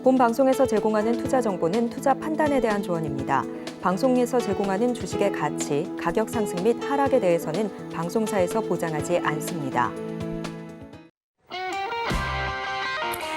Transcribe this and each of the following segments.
본 방송에서 제공하는 투자 정보는 투자 판단에 대한 조언입니다. 방송에서 제공하는 주식의 가치, 가격 상승 및 하락에 대해서는 방송사에서 보장하지 않습니다.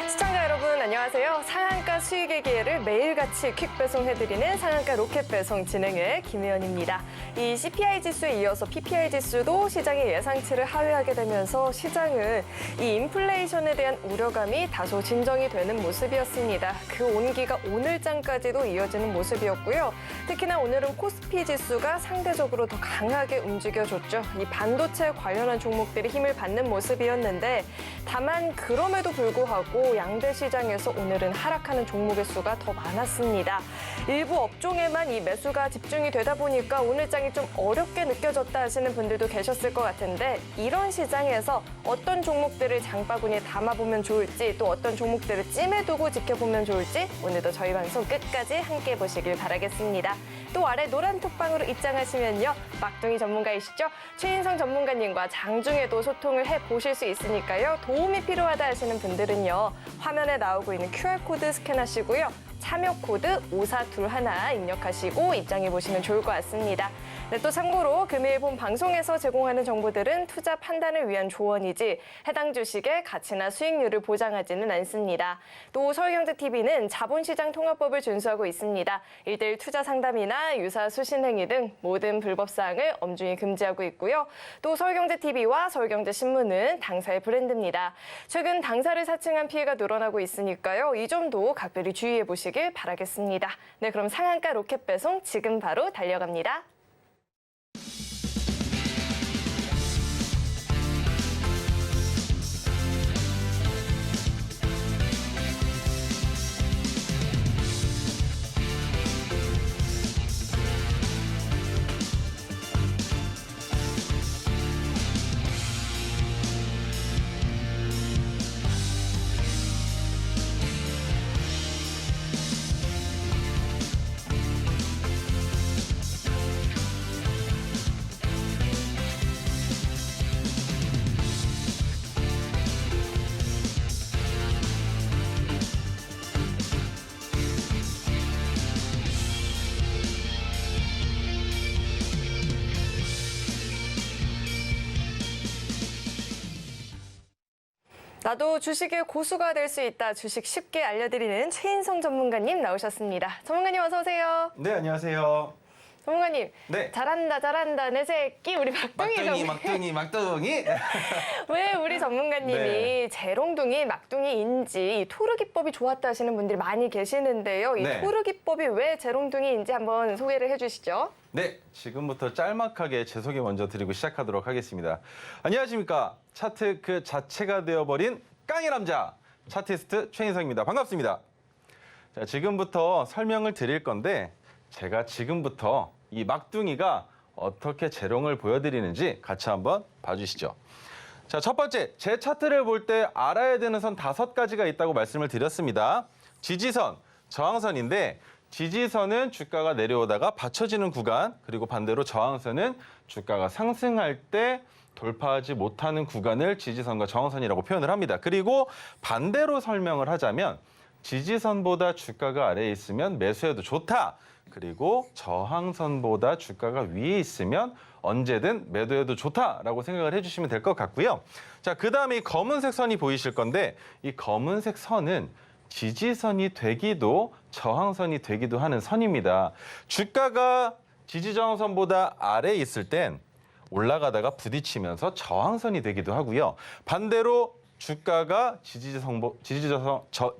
시청자 여러분 안녕하세요. 상한가 수익의 기회를 매일같이 퀵 배송해드리는 상한가 로켓 배송 진행의 김혜연입니다. 이 CPI 지수에 이어서 PPI 지수도 시장의 예상치를 하회하게 되면서 시장은 이 인플레이션에 대한 우려감이 다소 진정이 되는 모습이었습니다. 그 온기가 오늘장까지도 이어지는 모습이었고요. 특히나 오늘은 코스피 지수가 상대적으로 더 강하게 움직여줬죠. 이 반도체 관련한 종목들이 힘을 받는 모습이었는데 다만 그럼에도 불구하고 양대 시장에서 오늘은 하락하는 종목의 수가 더 많았습니다. 일부 업종에만 이 매수가 집중이 되다 보니까 오늘장이 좀 어렵게 느껴졌다 하시는 분들도 계셨을 것 같은데 이런 시장에서 어떤 종목들을 장바구니에 담아보면 좋을지 또 어떤 종목들을 찜해 두고 지켜보면 좋을지 오늘도 저희 방송 끝까지 함께 보시길 바라겠습니다. 또 아래 노란 톡방으로 입장하시면요. 막둥이 전문가이시죠? 최인성 전문가님과 장중에도 소통을 해보실 수 있으니까요. 도움이 필요하다 하시는 분들은요. 화면에 나오고 있는 QR코드 스캔하시고요. 참여 코드 5421 입력하시고 입장해 보시면 좋을 것 같습니다. 네, 또 참고로 금요일 본 방송에서 제공하는 정보들은 투자 판단을 위한 조언이지 해당 주식의 가치나 수익률을 보장하지는 않습니다. 또 서울경제TV는 자본시장 통합법을 준수하고 있습니다. 1:1 투자 상담이나 유사 수신행위 등 모든 불법사항을 엄중히 금지하고 있고요. 또 서울경제TV와 서울경제신문은 당사의 브랜드입니다. 최근 당사를 사칭한 피해가 늘어나고 있으니까요. 이 점도 각별히 주의해 보시길 바라겠습니다. 네, 그럼 상한가 로켓 배송 지금 바로 달려갑니다. 나도 주식의 고수가 될 수 있다. 주식 쉽게 알려드리는 최인성 전문가님 나오셨습니다. 전문가님 어서 오세요. 네, 안녕하세요. 전문가님. 네. 잘한다 내 새끼 우리 막둥이. 왜 우리 전문가님이 네. 재롱둥이 막둥이인지 토르 기법이 좋았다 하시는 분들이 많이 계시는데요. 이 네. 토르 기법이 왜 재롱둥이인지 한번 소개를 해주시죠. 네, 지금부터 짤막하게 제 소개 먼저 드리고 시작하도록 하겠습니다. 안녕하십니까. 차트 그 자체가 되어버린 깡의 남자, 차티스트 최인성입니다. 반갑습니다. 자, 지금부터 설명을 드릴 건데 제가 지금부터 이 막둥이가 어떻게 재롱을 보여드리는지 같이 한번 봐주시죠. 자, 첫 번째, 제 차트를 볼 때 알아야 되는 선 5가지가 있다고 말씀을 드렸습니다. 지지선, 저항선인데 지지선은 주가가 내려오다가 받쳐지는 구간, 그리고 반대로 저항선은 주가가 상승할 때 돌파하지 못하는 구간을 지지선과 저항선이라고 표현을 합니다. 그리고 반대로 설명을 하자면 지지선보다 주가가 아래에 있으면 매수해도 좋다. 그리고 저항선보다 주가가 위에 있으면 언제든 매도해도 좋다라고 생각을 해주시면 될 것 같고요. 자, 그다음에 이 검은색 선이 보이실 건데 이 검은색 선은 지지선이 되기도 저항선이 되기도 하는 선입니다. 주가가 지지저항선보다 아래에 있을 땐 올라가다가 부딪히면서 저항선이 되기도 하고요. 반대로 주가가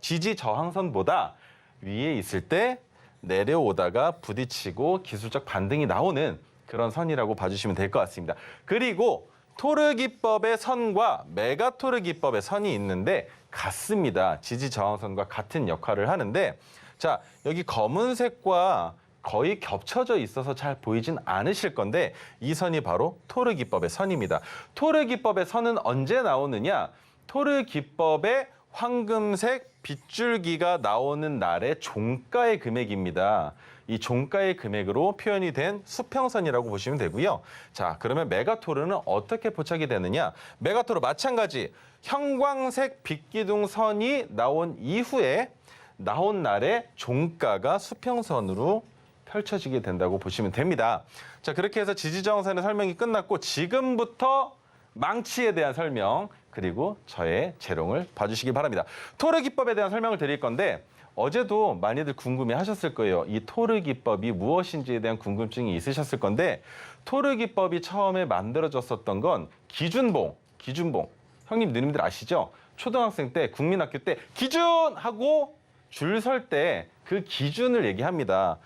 지지저항선보다 위에 있을 때 내려오다가 부딪히고 기술적 반등이 나오는 그런 선이라고 봐주시면 될 것 같습니다. 그리고 토르 기법의 선과 메가토르 기법의 선이 있는데 같습니다. 지지저항선과 같은 역할을 하는데 자, 여기 검은색과 거의 겹쳐져 있어서 잘 보이진 않으실 건데 이 선이 바로 토르 기법의 선입니다. 토르 기법의 선은 언제 나오느냐? 토르 기법의 황금색 빗줄기가 나오는 날의 종가의 금액입니다. 이 종가의 금액으로 표현이 된 수평선이라고 보시면 되고요. 자, 그러면 메가토르는 어떻게 포착이 되느냐? 메가토르 마찬가지 형광색 빛기둥 선이 나온 이후에 나온 날에 종가가 수평선으로 펼쳐지게 된다고 보시면 됩니다. 자, 그렇게 해서 지지저항선의 설명이 끝났고 지금부터 망치에 대한 설명 그리고 저의 재롱을 봐주시기 바랍니다. 토르 기법에 대한 설명을 드릴 건데 어제도 많이들 궁금해하셨을 거예요. 이 토르 기법이 무엇인지에 대한 궁금증이 있으셨을 건데 토르 기법이 처음에 만들어졌었던 건 기준봉. 형님 누님들 아시죠? 초등학생 때 국민학교 때 기준 하고 줄 설 때 그 기준을 얘기합니다.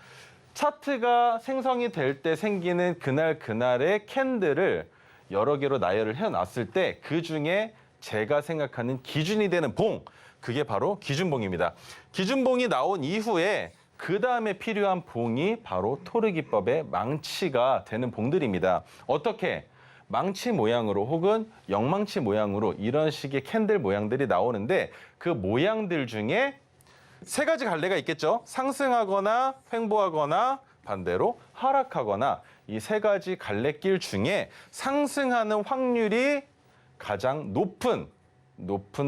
차트가 생성이 될 때 생기는 그날의 캔들을 여러 개로 나열을 해놨을 때 그중에 제가 생각하는 기준이 되는 봉, 그게 바로 기준봉입니다. 기준봉이 나온 이후에 그 다음에 필요한 봉이 바로 토르 기법의 망치가 되는 봉들입니다. 어떻게? 망치 모양으로 혹은 영망치 모양으로 이런 식의 캔들 모양들이 나오는데 그 모양들 중에 세 가지 갈래가 있겠죠. 상승하거나 횡보하거나 반대로 하락하거나 이 세 가지 갈래길 중에 상승하는 확률이 가장 높은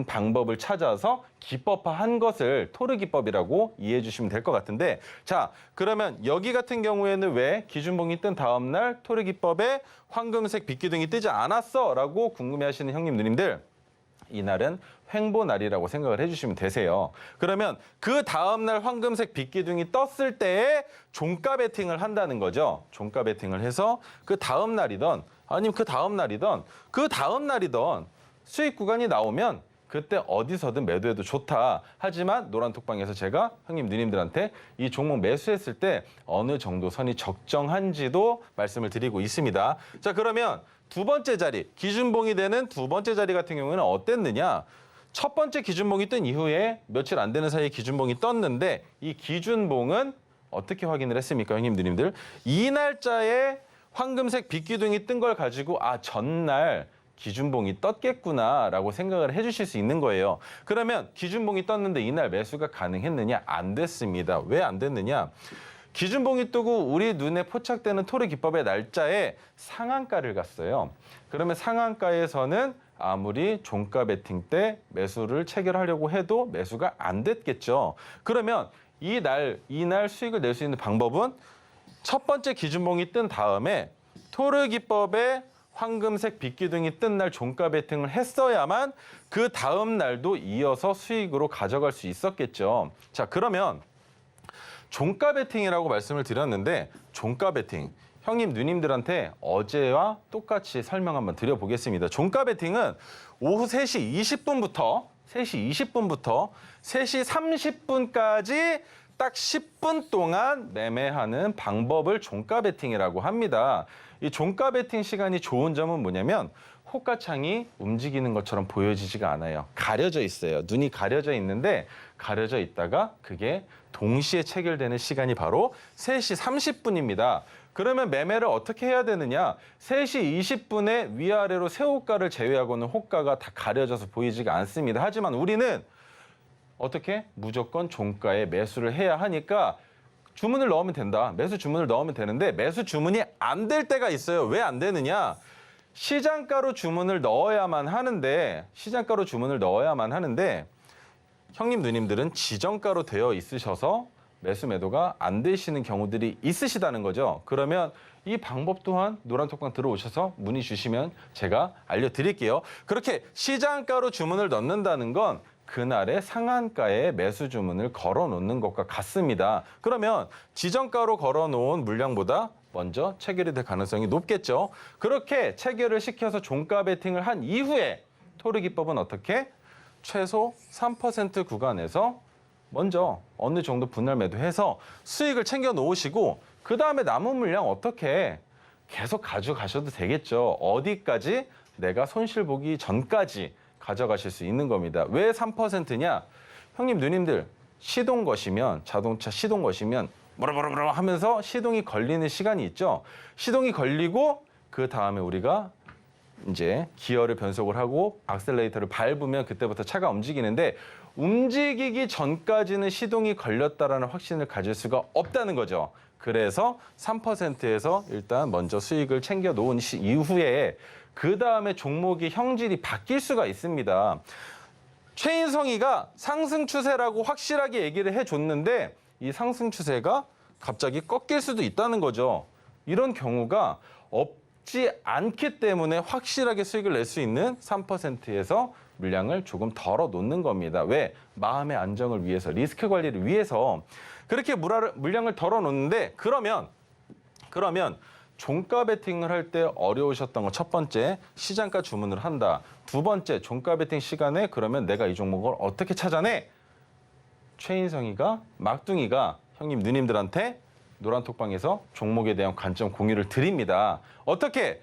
방법을 찾아서 기법화한 것을 토르 기법이라고 이해해 주시면 될 것 같은데 자, 그러면 여기 같은 경우에는 왜 기준봉이 뜬 다음 날 토르 기법에 황금색 빛기둥이 뜨지 않았어? 라고 궁금해하시는 형님 누님들 이날은 횡보 날이라고 생각을 해주시면 되세요. 그러면 그 다음날 황금색 빛기둥이 떴을 때에 종가 베팅을 한다는 거죠. 종가 베팅을 해서 그 다음 날이던 아니면 그 다음 날이던 수익 구간이 나오면 그때 어디서든 매도해도 좋다. 하지만 노란톡방에서 제가 형님 누님들한테 이 종목 매수했을 때 어느 정도 선이 적정한지도 말씀을 드리고 있습니다. 자, 그러면 두 번째 자리, 기준봉이 되는 두 번째 자리 같은 경우에는 어땠느냐? 첫 번째 기준봉이 뜬 이후에 며칠 안 되는 사이에 기준봉이 떴는데 이 기준봉은 어떻게 확인을 했습니까, 형님 누님들? 이 날짜에 황금색 빛기둥이 뜬 걸 가지고 전날 기준봉이 떴겠구나라고 생각을 해주실 수 있는 거예요. 그러면 기준봉이 떴는데 이날 매수가 가능했느냐? 안 됐습니다. 왜 안 됐느냐? 기준봉이 뜨고 우리 눈에 포착되는 토르 기법의 날짜에 상한가를 갔어요. 그러면 상한가에서는 아무리 종가 베팅 때 매수를 체결하려고 해도 매수가 안 됐겠죠. 그러면 이날 수익을 낼 수 있는 방법은 첫 번째 기준봉이 뜬 다음에 토르 기법의 황금색 빛기둥이 뜬 날 종가 베팅을 했어야만 그 다음 날도 이어서 수익으로 가져갈 수 있었겠죠. 자, 그러면 종가 베팅이라고 말씀을 드렸는데 종가 베팅 형님 누님들한테 어제와 똑같이 설명 한번 드려보겠습니다. 종가 베팅은 오후 3시 20분부터 3시 30분까지 딱 10분 동안 매매하는 방법을 종가 베팅이라고 합니다. 이 종가 베팅 시간이 좋은 점은 뭐냐면 호가창이 움직이는 것처럼 보여지지가 않아요. 가려져 있어요. 눈이 가려져 있는데 가려져 있다가 그게 동시에 체결되는 시간이 바로 3시 30분입니다. 그러면 매매를 어떻게 해야 되느냐? 3시 20분에 위아래로 새 호가를 제외하고는 호가가 다 가려져서 보이지가 않습니다. 하지만 우리는 어떻게? 무조건 종가에 매수를 해야 하니까 주문을 넣으면 된다. 매수 주문을 넣으면 되는데 매수 주문이 안 될 때가 있어요. 왜 안 되느냐? 시장가로 주문을 넣어야만 하는데 형님 누님들은 지정가로 되어 있으셔서 매수 매도가 안 되시는 경우들이 있으시다는 거죠. 그러면 이 방법 또한 노란톡방 들어오셔서 문의 주시면 제가 알려드릴게요. 그렇게 시장가로 주문을 넣는다는 건 그날의 상한가에 매수 주문을 걸어놓는 것과 같습니다. 그러면 지정가로 걸어놓은 물량보다 먼저 체결이 될 가능성이 높겠죠. 그렇게 체결을 시켜서 종가 베팅을 한 이후에 토르 기법은 어떻게? 최소 3% 구간에서 먼저 어느 정도 분할 매도해서 수익을 챙겨 놓으시고 그 다음에 남은 물량 어떻게 계속 가져가셔도 되겠죠. 어디까지? 내가 손실 보기 전까지 가져가실 수 있는 겁니다. 왜 3%냐? 형님 누님들 시동 거시면 자동차 시동 거시면 뭐라뭐라 하면서 시동이 걸리는 시간이 있죠. 시동이 걸리고 그 다음에 우리가 이제 기어를 변속을 하고 악셀레이터를 밟으면 그때부터 차가 움직이는데 움직이기 전까지는 시동이 걸렸다라는 확신을 가질 수가 없다는 거죠. 그래서 3%에서 일단 먼저 수익을 챙겨 놓은 이후에 그 다음에 종목이 형질이 바뀔 수가 있습니다. 최인성이가 상승 추세라고 확실하게 얘기를 해줬는데 이 상승 추세가 갑자기 꺾일 수도 있다는 거죠. 이런 경우가 없지 않기 때문에 확실하게 수익을 낼 수 있는 3%에서 물량을 조금 덜어 놓는 겁니다. 왜? 마음의 안정을 위해서, 리스크 관리를 위해서 그렇게 물량을 덜어 놓는데 그러면 종가 베팅을 할 때 어려우셨던 거 첫 번째, 시장가 주문을 한다. 두 번째, 종가 베팅 시간에 그러면 내가 이 종목을 어떻게 찾아내? 최인성이가, 막둥이가 형님, 누님들한테 노란톡방에서 종목에 대한 관점 공유를 드립니다. 어떻게?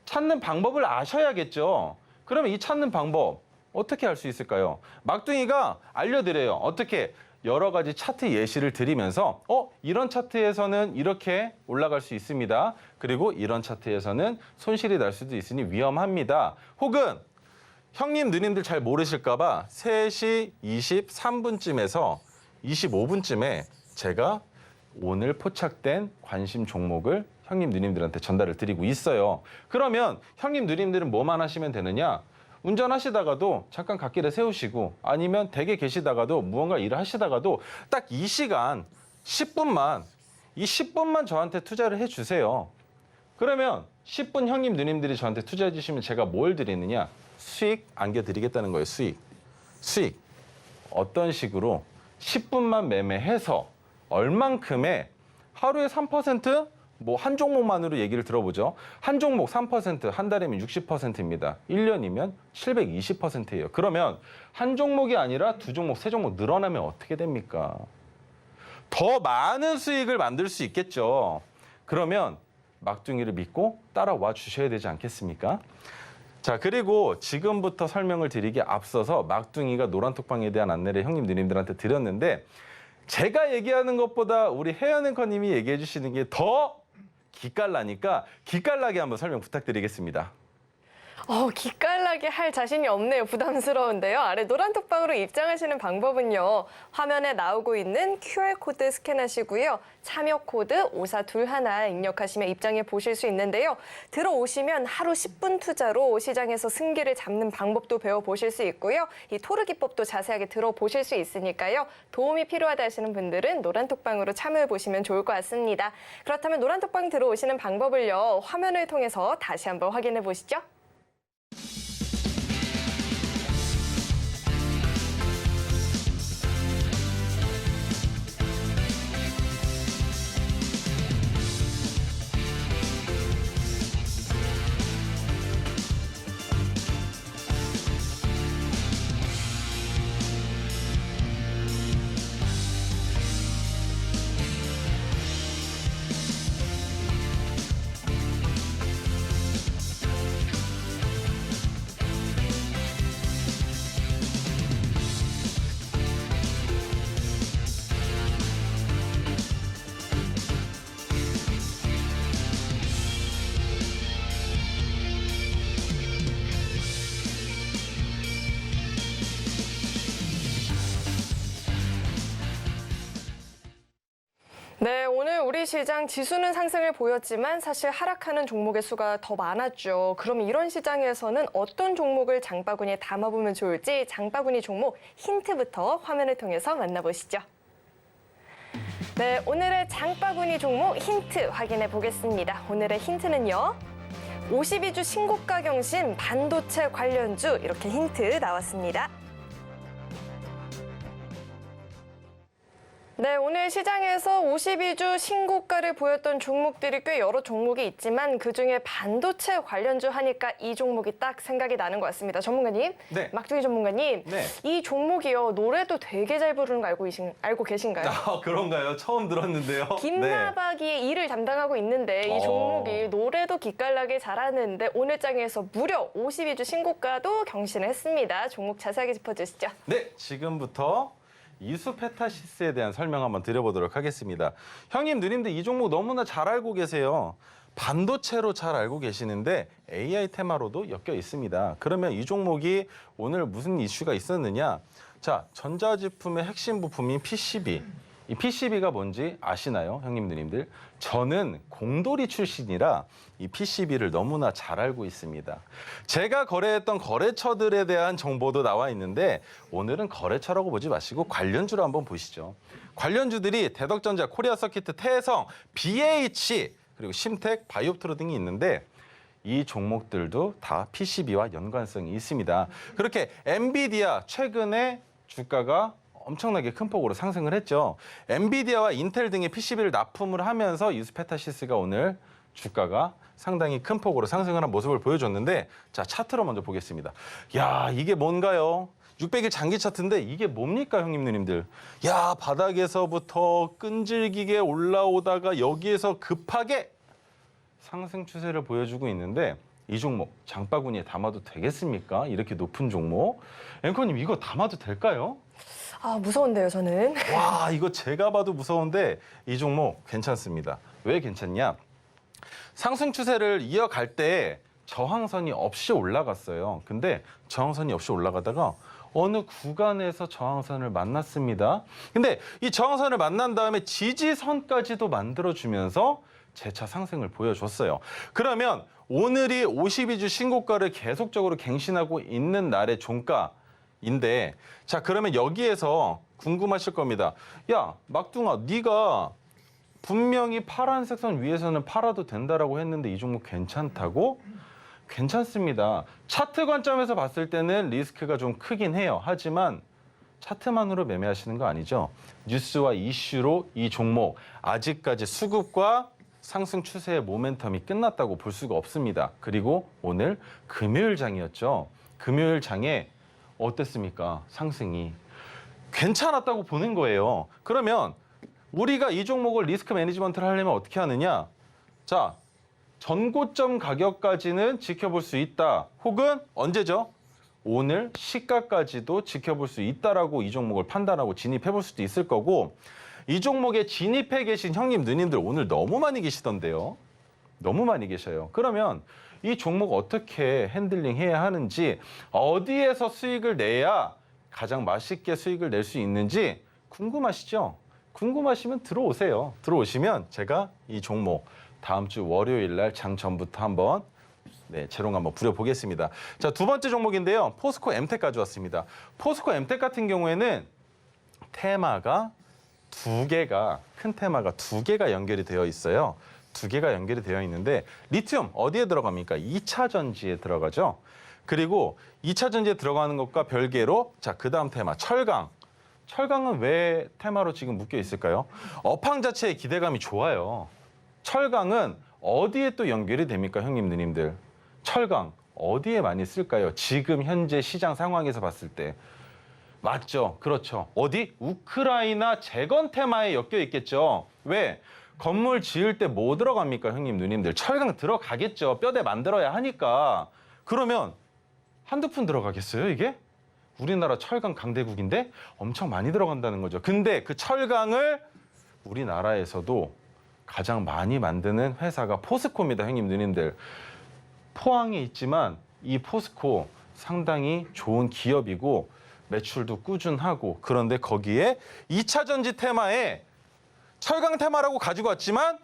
찾는 방법을 아셔야겠죠. 그러면 이 찾는 방법 어떻게 할 수 있을까요? 막둥이가 알려드려요. 어떻게? 여러 가지 차트 예시를 드리면서 이런 차트에서는 이렇게 올라갈 수 있습니다. 그리고 이런 차트에서는 손실이 날 수도 있으니 위험합니다. 혹은 형님, 누님들 잘 모르실까 봐 3시 23분쯤에서 25분쯤에 제가 오늘 포착된 관심 종목을 형님, 누님들한테 전달을 드리고 있어요. 그러면 형님, 누님들은 뭐만 하시면 되느냐? 운전하시다가도 잠깐 갓길에 세우시고 아니면 댁에 계시다가도 무언가 일을 하시다가도 딱 이 시간 10분만 이 10분만 저한테 투자를 해주세요. 그러면 10분 형님, 누님들이 저한테 투자해 주시면 제가 뭘 드리느냐? 수익 안겨드리겠다는 거예요. 수익. 어떤 식으로 10분만 매매해서 얼만큼의 하루에 3%? 뭐 한 종목만으로 얘기를 들어보죠. 한 종목 3%, 한 달이면 60%입니다. 1년이면 720%예요. 그러면 한 종목이 아니라 두 종목, 세 종목 늘어나면 어떻게 됩니까? 더 많은 수익을 만들 수 있겠죠. 그러면 막둥이를 믿고 따라와 주셔야 되지 않겠습니까? 자, 그리고 지금부터 설명을 드리기에 앞서서 막둥이가 노란톡방에 대한 안내를 형님, 누님들한테 드렸는데 제가 얘기하는 것보다 우리 혜연 앵커님이 얘기해 주시는 게 더 기깔나니까 기깔나게 한번 설명 부탁드리겠습니다. 기깔나게 할 자신이 없네요. 부담스러운데요. 아래 노란톡방으로 입장하시는 방법은요. 화면에 나오고 있는 QR코드 스캔하시고요. 참여 코드 5421 입력하시면 입장해 보실 수 있는데요. 들어오시면 하루 10분 투자로 시장에서 승기를 잡는 방법도 배워보실 수 있고요. 이 토르 기법도 자세하게 들어보실 수 있으니까요. 도움이 필요하다 하시는 분들은 노란톡방으로 참여해 보시면 좋을 것 같습니다. 그렇다면 노란톡방 들어오시는 방법을요. 화면을 통해서 다시 한번 확인해 보시죠. 네, 오늘 우리 시장 지수는 상승을 보였지만 사실 하락하는 종목의 수가 더 많았죠. 그럼 이런 시장에서는 어떤 종목을 장바구니에 담아보면 좋을지 장바구니 종목 힌트부터 화면을 통해서 만나보시죠. 네, 오늘의 장바구니 종목 힌트 확인해 보겠습니다. 오늘의 힌트는요. 52주 신고가 경신 반도체 관련주 이렇게 힌트 나왔습니다. 네, 오늘 시장에서 52주 신고가를 보였던 종목들이 꽤 여러 종목이 있지만 그중에 반도체 관련주 하니까 이 종목이 딱 생각이 나는 것 같습니다. 전문가님, 네. 막둥이 전문가님, 네. 이 종목이요 노래도 되게 잘 부르는 거 알고 계신가요? 그런가요? 처음 들었는데요. 김나박이 일을 담당하고 있는데 이 종목이 노래도 기깔나게 잘하는데 오늘 장에서 무려 52주 신고가도 경신을 했습니다. 종목 자세하게 짚어주시죠. 네, 지금부터 이수페타시스에 대한 설명 한번 드려보도록 하겠습니다. 형님, 누님들 이 종목 너무나 잘 알고 계세요. 반도체로 잘 알고 계시는데 AI 테마로도 엮여 있습니다. 그러면 이 종목이 오늘 무슨 이슈가 있었느냐? 자, 전자제품의 핵심 부품인 PCB. 이 PCB가 뭔지 아시나요, 형님 누님들? 저는 공돌이 출신이라 이 PCB를 너무나 잘 알고 있습니다. 제가 거래했던 거래처들에 대한 정보도 나와 있는데 오늘은 거래처라고 보지 마시고 관련주로 한번 보시죠. 관련주들이 대덕전자, 코리아서키트, 태성, BH, 그리고 심텍, 바이오프트로 등이 있는데 이 종목들도 다 PCB와 연관성이 있습니다. 그렇게 엔비디아 최근에 주가가 엄청나게 큰 폭으로 상승을 했죠. 엔비디아와 인텔 등의 PCB를 납품을 하면서 유스페타시스가 오늘 주가가 상당히 큰 폭으로 상승을 한 모습을 보여줬는데 자, 차트로 먼저 보겠습니다. 야, 이게 뭔가요? 600일 장기 차트인데 이게 뭡니까, 형님 누님들? 야, 바닥에서부터 끈질기게 올라오다가 여기에서 급하게 상승 추세를 보여주고 있는데 이 종목 장바구니에 담아도 되겠습니까? 이렇게 높은 종목. 앵커님, 이거 담아도 될까요? 아, 무서운데요, 저는. 와, 이거 제가 봐도 무서운데 이 종목 괜찮습니다. 왜 괜찮냐? 상승 추세를 이어갈 때 저항선이 없이 올라갔어요. 근데 저항선이 없이 올라가다가 어느 구간에서 저항선을 만났습니다. 근데 이 저항선을 만난 다음에 지지선까지도 만들어주면서 재차 상승을 보여줬어요. 그러면 오늘이 52주 신고가를 계속적으로 갱신하고 있는 날의 종가인데 자, 그러면 여기에서 궁금하실 겁니다. 야, 막둥아, 네가 분명히 파란색 선 위에서는 팔아도 된다라고 했는데 이 종목 괜찮다고? 괜찮습니다. 차트 관점에서 봤을 때는 리스크가 좀 크긴 해요. 하지만 차트만으로 매매하시는 거 아니죠? 뉴스와 이슈로 이 종목 아직까지 수급과 상승 추세의 모멘텀이 끝났다고 볼 수가 없습니다. 그리고 오늘 금요일 장이었죠. 금요일 장에 어땠습니까? 상승이 괜찮았다고 보는 거예요. 그러면 우리가 이 종목을 리스크 매니지먼트를 하려면 어떻게 하느냐? 자, 전고점 가격까지는 지켜볼 수 있다. 혹은 언제죠? 오늘 시가까지도 지켜볼 수 있다라고 이 종목을 판단하고 진입해 볼 수도 있을 거고 이 종목에 진입해 계신 형님, 누님들 오늘 너무 많이 계시던데요. 너무 많이 계셔요. 그러면 이 종목 어떻게 핸들링 해야 하는지 어디에서 수익을 내야 가장 맛있게 수익을 낼 수 있는지 궁금하시죠? 궁금하시면 들어오세요. 들어오시면 제가 이 종목 다음 주 월요일 날 장 전부터 한번 재롱 한번 부려보겠습니다. 자, 두 번째 종목인데요. 포스코 엠텍 가져왔습니다. 포스코 엠텍 같은 경우에는 테마가 큰 테마가 두 개가 연결이 되어 있어요. 두 개가 연결이 되어 있는데 리튬 어디에 들어갑니까? 2차 전지에 들어가죠. 그리고 2차 전지에 들어가는 것과 별개로 자, 그다음 테마 철강. 철강은 왜 테마로 지금 묶여 있을까요? 업황 자체의 기대감이 좋아요. 철강은 어디에 또 연결이 됩니까, 형님, 누님들? 철강 어디에 많이 쓸까요? 지금 현재 시장 상황에서 봤을 때. 맞죠. 그렇죠. 어디? 우크라이나 재건 테마에 엮여 있겠죠. 왜? 건물 지을 때 뭐 들어갑니까, 형님, 누님들? 철강 들어가겠죠. 뼈대 만들어야 하니까. 그러면 한두 푼 들어가겠어요, 이게? 우리나라 철강 강대국인데 엄청 많이 들어간다는 거죠. 근데 그 철강을 우리나라에서도 가장 많이 만드는 회사가 포스코입니다, 형님, 누님들. 포항에 있지만 이 포스코 상당히 좋은 기업이고 매출도 꾸준하고 그런데 거기에 2차 전지 테마에 철강 테마라고 가지고 왔지만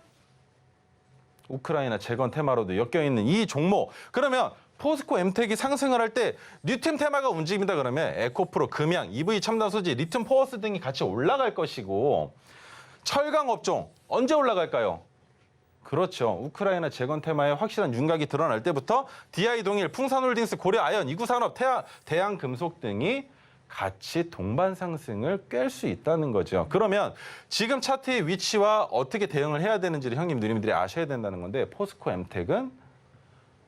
우크라이나 재건 테마로도 엮여있는 이 종목. 그러면 포스코 엠텍이 상승을 할 때 리튬 테마가 움직입니다. 그러면 에코프로, 금양, EV 첨단 소재, 리튬 포어스 등이 같이 올라갈 것이고 철강 업종 언제 올라갈까요? 그렇죠. 우크라이나 재건 테마에 확실한 윤곽이 드러날 때부터 DI동일, 풍산홀딩스, 고려아연, 이구산업, 대양금속 등이 같이 동반 상승을 깰 수 있다는 거죠. 그러면 지금 차트의 위치와 어떻게 대응을 해야 되는지를 형님, 누님들이 아셔야 된다는 건데 포스코 엠텍은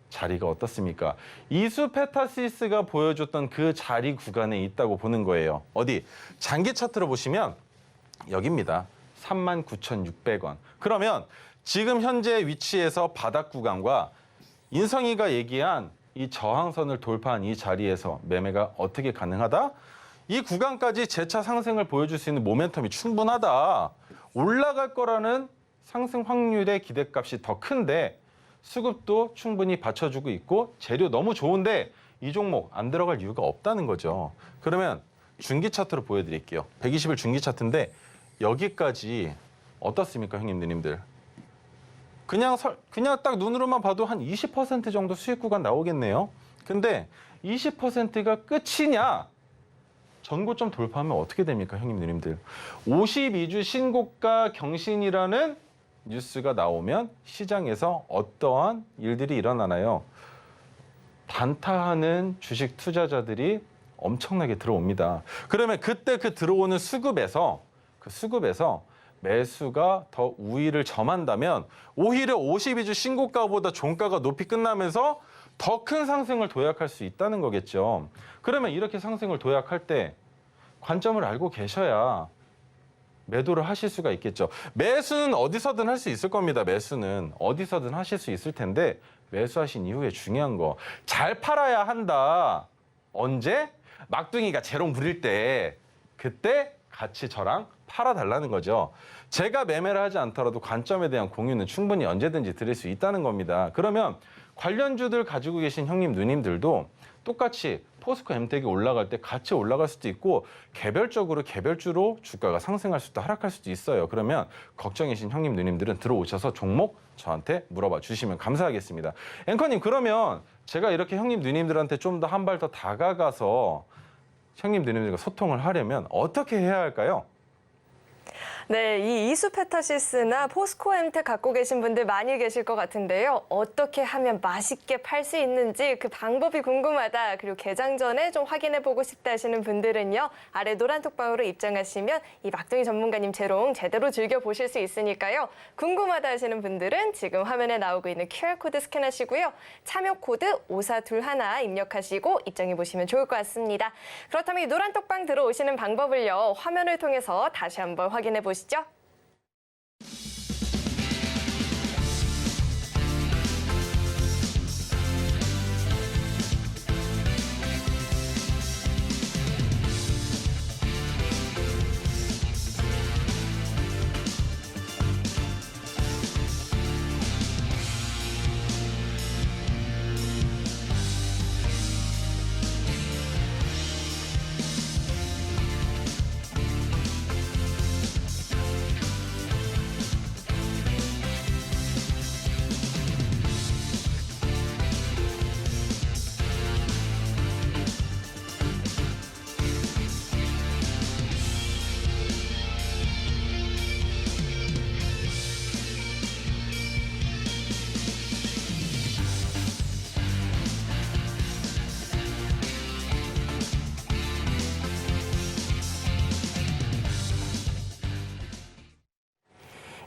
자리가 어떻습니까? 이수페타시스가 보여줬던 그 자리 구간에 있다고 보는 거예요. 어디? 장기 차트로 보시면 여기입니다. 39,600원. 그러면 지금 현재 위치에서 바닥 구간과 인성이가 얘기한 이 저항선을 돌파한 이 자리에서 매매가 어떻게 가능하다? 이 구간까지 재차 상승을 보여줄 수 있는 모멘텀이 충분하다. 올라갈 거라는 상승 확률의 기대값이 더 큰데 수급도 충분히 받쳐주고 있고 재료 너무 좋은데 이 종목 안 들어갈 이유가 없다는 거죠. 그러면 중기 차트로 보여드릴게요. 120일 중기 차트인데 여기까지 어떻습니까, 형님, 누님들? 그냥 딱 눈으로만 봐도 한 20% 정도 수익 구간 나오겠네요. 근데 20%가 끝이냐? 전고점 돌파하면 어떻게 됩니까, 형님, 누님들? 52주 신고가 경신이라는 뉴스가 나오면 시장에서 어떠한 일들이 일어나나요? 단타하는 주식 투자자들이 엄청나게 들어옵니다. 그러면 그때 그 들어오는 수급에서 매수가 더 우위를 점한다면 오히려 52주 신고가보다 종가가 높이 끝나면서 더 큰 상승을 도약할 수 있다는 거겠죠. 그러면 이렇게 상승을 도약할 때 관점을 알고 계셔야 매도를 하실 수가 있겠죠. 매수는 어디서든 할 수 있을 겁니다. 매수는 어디서든 하실 수 있을 텐데 매수하신 이후에 중요한 거 잘 팔아야 한다. 언제? 막둥이가 재롱 부릴 때 그때 같이 저랑 팔아달라는 거죠. 제가 매매를 하지 않더라도 관점에 대한 공유는 충분히 언제든지 드릴 수 있다는 겁니다. 그러면 관련주들 가지고 계신 형님, 누님들도 똑같이 포스코 엠텍이 올라갈 때 같이 올라갈 수도 있고 개별주로 주가가 상승할 수도 하락할 수도 있어요. 그러면 걱정이신 형님, 누님들은 들어오셔서 종목 저한테 물어봐 주시면 감사하겠습니다. 앵커님, 그러면 제가 이렇게 형님, 누님들한테 좀 더 한 발 더 다가가서 형님, 누님들과 소통을 하려면 어떻게 해야 할까요? 네, 이 이수페타시스나 포스코엠텍 갖고 계신 분들 많이 계실 것 같은데요. 어떻게 하면 맛있게 팔 수 있는지 그 방법이 궁금하다. 그리고 개장 전에 좀 확인해보고 싶다 하시는 분들은요. 아래 노란 톡방으로 입장하시면 이 막둥이 전문가님 재롱 제대로 즐겨보실 수 있으니까요. 궁금하다 하시는 분들은 지금 화면에 나오고 있는 QR코드 스캔하시고요. 참여 코드 5421 입력하시고 입장해보시면 좋을 것 같습니다. 그렇다면 이 노란 톡방 들어오시는 방법을요. 화면을 통해서 다시 한번 확인해보시죠.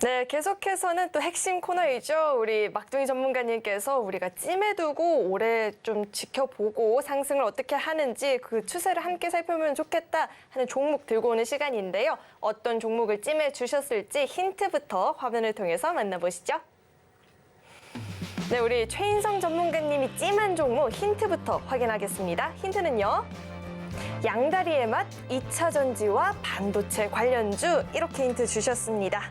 네, 계속해서는 또 핵심 코너이죠. 우리 막둥이 전문가님께서 우리가 찜해 두고 올해 좀 지켜보고 상승을 어떻게 하는지 그 추세를 함께 살펴보면 좋겠다 하는 종목 들고 오는 시간인데요. 어떤 종목을 찜해 주셨을지 힌트부터 화면을 통해서 만나보시죠. 네, 우리 최인성 전문가님이 찜한 종목 힌트부터 확인하겠습니다. 힌트는요. 양다리의 맛, 2차 전지와 반도체 관련주 이렇게 힌트 주셨습니다.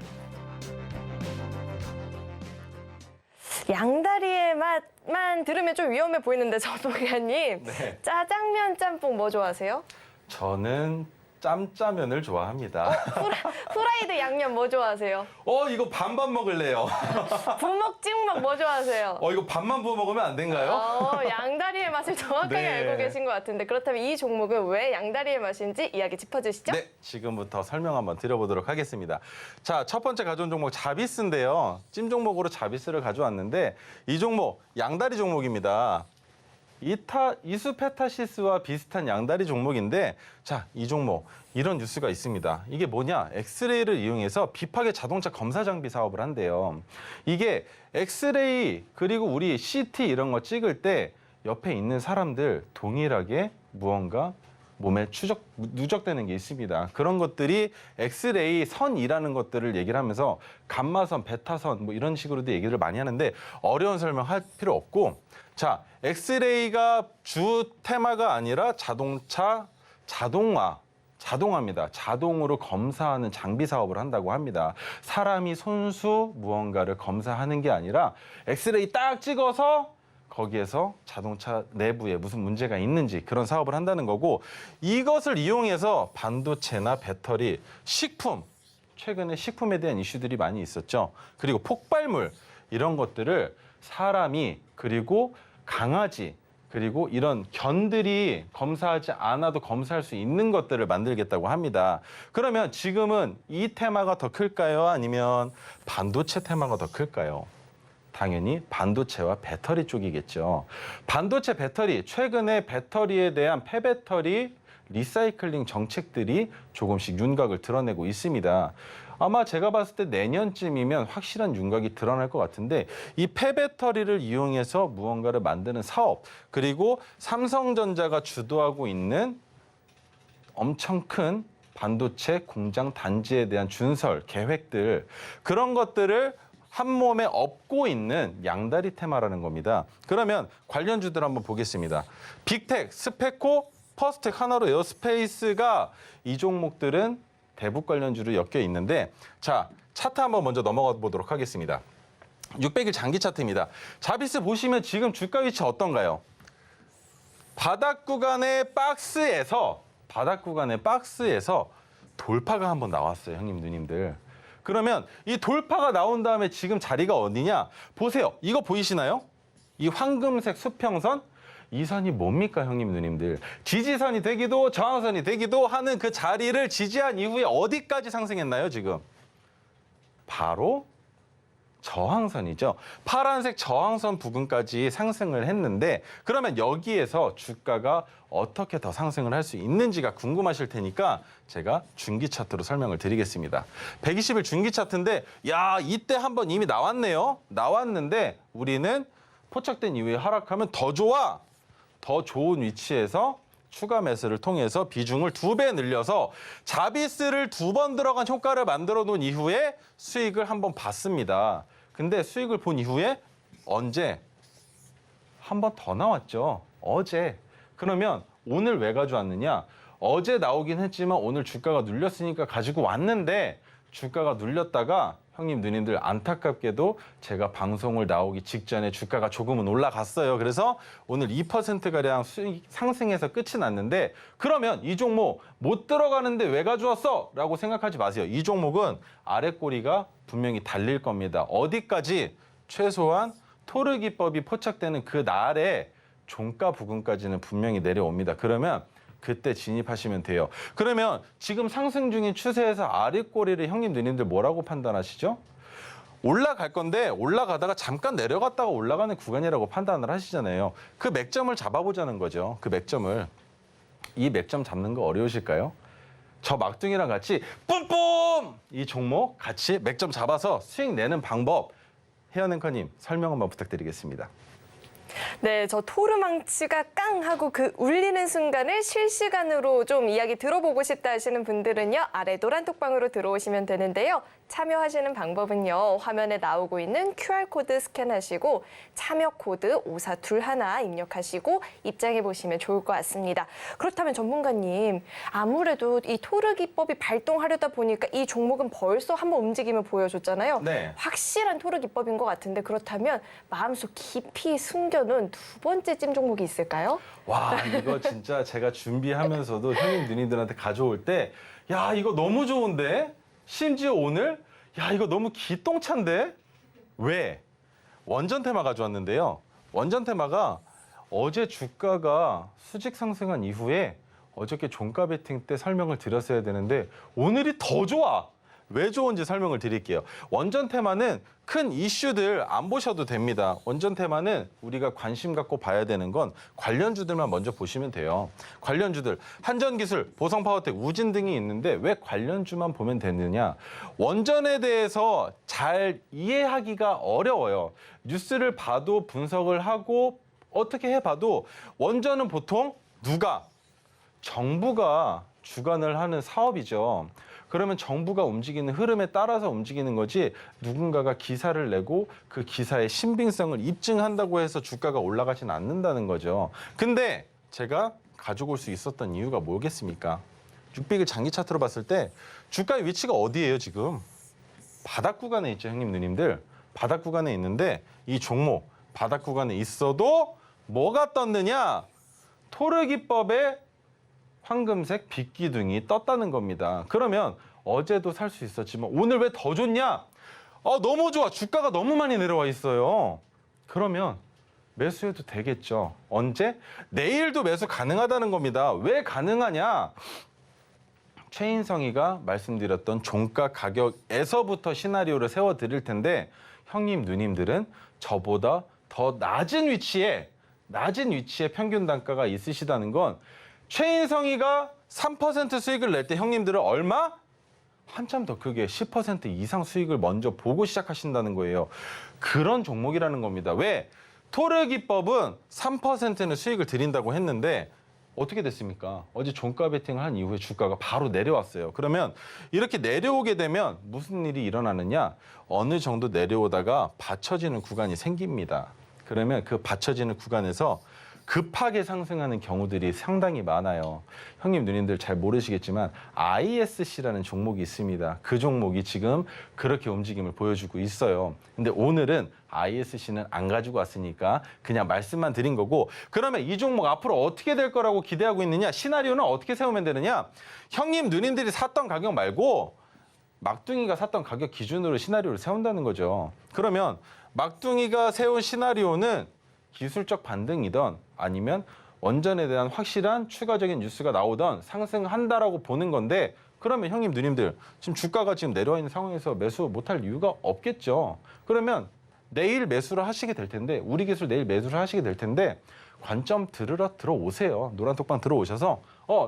양다리의 맛만 들으면 좀 위험해 보이는데 전문가님. 네. 짜장면, 짬뽕 뭐 좋아하세요? 저는 짬짜면을 좋아합니다. 후라이드 양념 뭐 좋아하세요? 이거 반반 먹을래요. 부먹, 찍먹 뭐 좋아하세요? 이거 반만 부어 먹으면 안 된가요? 양다리의 맛을 정확하게 네. 알고 계신 것 같은데 그렇다면 이 종목은 왜 양다리의 맛인지 이야기 짚어주시죠. 네, 지금부터 설명 한번 드려보도록 하겠습니다. 자, 첫 번째 가져온 종목 자비스인데요. 찜 종목으로 자비스를 가져왔는데 이 종목 양다리 종목입니다. 이수페타시스와 비슷한 양다리 종목인데 자, 이 종목 이런 뉴스가 있습니다. 이게 뭐냐? 엑스레이를 이용해서 비파계 자동차 검사 장비 사업을 한대요. 이게 엑스레이 그리고 우리 CT 이런 거 찍을 때 옆에 있는 사람들 동일하게 무언가 몸에 누적되는 게 있습니다. 그런 것들이 엑스레이 선이라는 것들을 얘기를 하면서 감마선, 베타선 뭐 이런 식으로도 얘기를 많이 하는데 어려운 설명할 필요 없고 자, 엑스레이가 주 테마가 아니라 자동화입니다. 자동으로 검사하는 장비 사업을 한다고 합니다. 사람이 손수 무언가를 검사하는 게 아니라 엑스레이 딱 찍어서 거기에서 자동차 내부에 무슨 문제가 있는지 그런 사업을 한다는 거고 이것을 이용해서 반도체나 배터리, 식품 최근에 식품에 대한 이슈들이 많이 있었죠. 그리고 폭발물 이런 것들을 사람이 그리고 강아지 그리고 이런 견들이 검사하지 않아도 검사할 수 있는 것들을 만들겠다고 합니다. 그러면 지금은 이 테마가 더 클까요? 아니면 반도체 테마가 더 클까요? 당연히 반도체와 배터리 쪽이겠죠. 반도체 배터리, 최근에 배터리에 대한 폐배터리 리사이클링 정책들이 조금씩 윤곽을 드러내고 있습니다. 아마 제가 봤을 때 내년쯤이면 확실한 윤곽이 드러날 것 같은데 이 폐배터리를 이용해서 무언가를 만드는 사업 그리고 삼성전자가 주도하고 있는 엄청 큰 반도체 공장 단지에 대한 준설 계획들 그런 것들을 한 몸에 업고 있는 양다리 테마라는 겁니다. 그러면 관련주들 한번 보겠습니다. 빅텍, 스페코, 퍼스텍, 하나로 에어스페이스가 이 종목들은 대북 관련주로 엮여 있는데 자 차트 한번 먼저 넘어가 보도록 하겠습니다. 600일 장기 차트입니다. 자비스 보시면 지금 주가 위치 어떤가요? 바닥 구간의 박스에서 돌파가 한번 나왔어요, 형님 누님들. 그러면 이 돌파가 나온 다음에 지금 자리가 어디냐? 보세요. 이거 보이시나요? 이 황금색 수평선? 이 선이 뭡니까, 형님 누님들? 지지선이 되기도 저항선이 되기도 하는 그 자리를 지지한 이후에 어디까지 상승했나요, 지금? 바로 저항선이죠. 파란색 저항선 부근까지 상승을 했는데 그러면 여기에서 주가가 어떻게 더 상승을 할 수 있는지가 궁금하실 테니까 제가 중기 차트로 설명을 드리겠습니다. 120일 중기 차트인데 야 이때 한번 이미 나왔네요. 나왔는데 우리는 포착된 이후에 하락하면 더 좋아. 더 좋은 위치에서 추가 매수를 통해서 비중을 2배 늘려서 자비스를 2번 들어간 효과를 만들어 놓은 이후에 수익을 한번 봤습니다. 근데 수익을 본 이후에 언제? 한 번 더 나왔죠. 어제. 그러면 오늘 왜 가져왔느냐? 어제 나오긴 했지만 오늘 주가가 눌렸으니까 가지고 왔는데 주가가 눌렸다가 형님 누님들 안타깝게도 제가 방송을 나오기 직전에 주가가 조금은 올라갔어요. 그래서 오늘 2%가량 수익 상승해서 끝이 났는데 그러면 이 종목 못 들어가는데 왜 가져왔어? 라고 생각하지 마세요. 이 종목은 아래 꼬리가 분명히 달릴 겁니다. 어디까지? 최소한 토르 기법이 포착되는 그 날에 종가 부근까지는 분명히 내려옵니다. 그러면 그때 진입하시면 돼요. 그러면 지금 상승 중인 추세에서 아랫꼬리를 형님 누님들 뭐라고 판단하시죠? 올라갈 건데 올라가다가 잠깐 내려갔다가 올라가는 구간이라고 판단을 하시잖아요. 그 맥점을 잡아보자는 거죠. 그 맥점을. 이 맥점 잡는 거 어려우실까요? 저 막둥이랑 같이 뿜뿜! 이 종목 같이 맥점 잡아서 수익 내는 방법 혜연 앵커님 설명 한번 부탁드리겠습니다. 네, 저 토르망치가 깡 하고 그 울리는 순간을 실시간으로 좀 이야기 들어보고 싶다 하시는 분들은요. 아래 노란 톡방으로 들어오시면 되는데요. 참여하시는 방법은요. 화면에 나오고 있는 QR코드 스캔하시고 참여 코드 5421 입력하시고 입장해 보시면 좋을 것 같습니다. 그렇다면 전문가님, 아무래도 이 토르 기법이 발동하려다 보니까 이 종목은 벌써 한번 움직임을 보여줬잖아요. 네. 확실한 토르 기법인 것 같은데 그렇다면 마음속 깊이 숨겨놓은 두 번째 찜 종목이 있을까요? 와 이거 진짜 제가 준비하면서도 형님 누님들한테 가져올 때 야 이거 너무 좋은데 심지어 오늘 야 이거 너무 기똥찬데 왜? 원전 테마 가져왔는데요. 원전 테마가 어제 주가가 수직 상승한 이후에 어저께 종가 베팅 때 설명을 드렸어야 되는데 오늘이 더 좋아. 왜 좋은지 설명을 드릴게요. 원전 테마는 큰 이슈들 안 보셔도 됩니다. 원전 테마는 우리가 관심 갖고 봐야 되는 건 관련주들만 먼저 보시면 돼요. 관련주들, 한전기술, 보성파워텍, 우진 등이 있는데 왜 관련주만 보면 되느냐. 원전에 대해서 잘 이해하기가 어려워요. 뉴스를 봐도 분석을 하고 어떻게 해봐도 원전은 보통 누가? 정부가 주관을 하는 사업이죠. 그러면 정부가 움직이는 흐름에 따라서 움직이는 거지 누군가가 기사를 내고 그 기사의 신빙성을 입증한다고 해서 주가가 올라가진 않는다는 거죠. 근데 제가 가지고 올 수 있었던 이유가 뭐겠습니까? 600일 장기 차트로 봤을 때 주가의 위치가 어디예요 지금? 바닥 구간에 있죠 형님 누님들. 바닥 구간에 있는데 이 종목 바닥 구간에 있어도 뭐가 떴느냐? 토르 기법의 황금색 빛기둥이 떴다는 겁니다. 그러면 어제도 살 수 있었지만 오늘 왜 더 좋냐? 너무 좋아. 주가가 너무 많이 내려와 있어요. 그러면 매수해도 되겠죠. 언제? 내일도 매수 가능하다는 겁니다. 왜 가능하냐? 최인성이가 말씀드렸던 종가 가격에서부터 시나리오를 세워드릴 텐데 형님, 누님들은 저보다 더 낮은 위치에 평균 단가가 있으시다는 건 최인성이가 3% 수익을 낼 때 형님들은 얼마? 한참 더 크게 10% 이상 수익을 먼저 보고 시작하신다는 거예요. 그런 종목이라는 겁니다. 왜? 토르 기법은 3%는 수익을 드린다고 했는데 어떻게 됐습니까? 어제 종가 베팅을 한 이후에 주가가 바로 내려왔어요. 그러면 이렇게 내려오게 되면 무슨 일이 일어나느냐? 어느 정도 내려오다가 받쳐지는 구간이 생깁니다. 그러면 그 받쳐지는 구간에서 급하게 상승하는 경우들이 상당히 많아요. 형님, 누님들 잘 모르시겠지만 ISC라는 종목이 있습니다. 그 종목이 지금 그렇게 움직임을 보여주고 있어요. 근데 오늘은 ISC는 안 가지고 왔으니까 그냥 말씀만 드린 거고, 그러면 이 종목 앞으로 어떻게 될 거라고 기대하고 있느냐? 시나리오는 어떻게 세우면 되느냐? 형님, 누님들이 샀던 가격 말고 막둥이가 샀던 가격 기준으로 시나리오를 세운다는 거죠. 그러면 막둥이가 세운 시나리오는 기술적 반등이던 아니면 원전에 대한 확실한 추가적인 뉴스가 나오던 상승한다라고 보는 건데, 그러면 형님, 누님들 지금 주가가 지금 내려와 있는 상황에서 매수 못할 이유가 없겠죠. 그러면 내일 매수를 하시게 될 텐데, 우리 기술 내일 매수를 하시게 될 텐데 관점 들어오세요. 노란톡방 들어오셔서